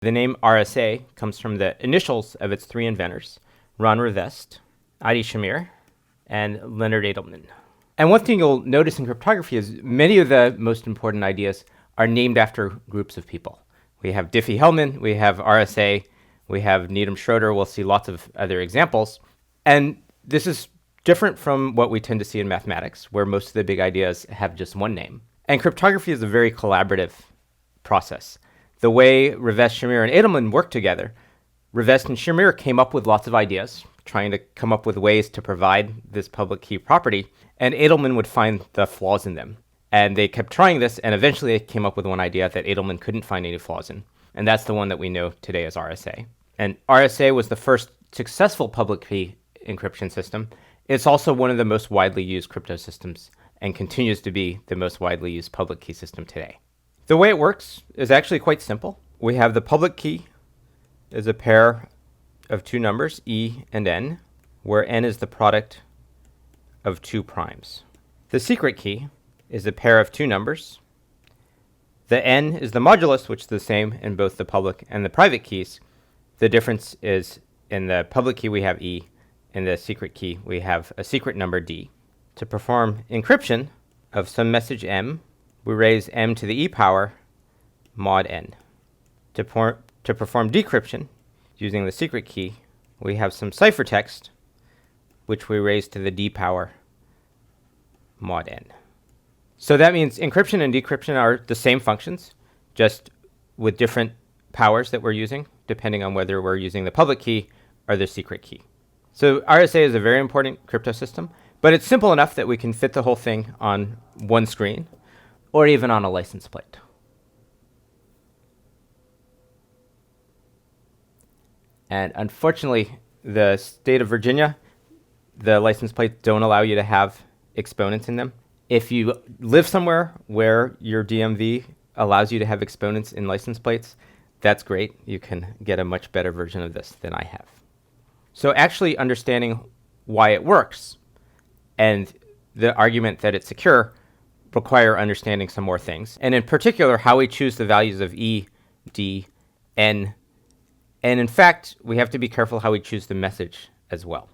The name RSA comes from the initials of its three inventors, Ron Rivest, Adi Shamir, and Leonard Edelman. And one thing you'll notice in cryptography is many of the most important ideas are named after groups of people. We have Diffie-Hellman, we have RSA, we have Needham-Schroeder. We'll see lots of other examples. And this is different from what we tend to see in mathematics, where most of the big ideas have just one name. And cryptography is a very collaborative process. The way Rivest, Shamir, and Edelman worked together, Rivest and Shamir came up with lots of ideas, trying to come up with ways to provide this public key property, and Edelman would find the flaws in them. And they kept trying this, and eventually they came up with one idea that Edelman couldn't find any flaws in. And that's the one that we know today as RSA. And RSA was the first successful public key encryption system. It's also one of the most widely used crypto systems and continues to be the most widely used public key system today. The way it works is actually quite simple. We have the public key is a pair of two numbers, E and N, where N is the product of two primes. The secret key is a pair of two numbers. The N is the modulus, which is the same in both the public and the private keys. The difference is in the public key we have E, in the secret key we have a secret number D. To perform encryption of some message M, we raise M to the E power mod N. To perform decryption using the secret key, we have some ciphertext, which we raise to the D power mod N. So that means encryption and decryption are the same functions, just with different powers that we're using, depending on whether we're using the public key or the secret key. So RSA is a very important crypto system, but it's simple enough that we can fit the whole thing on one screen or even on a license plate. And unfortunately, the state of Virginia, the license plates don't allow you to have exponents in them. If you live somewhere where your DMV allows you to have exponents in license plates, that's great. You can get a much better version of this than I have. So actually understanding why it works and the argument that it's secure require understanding some more things. And in particular, how we choose the values of E, D, N. And in fact, we have to be careful how we choose the message as well.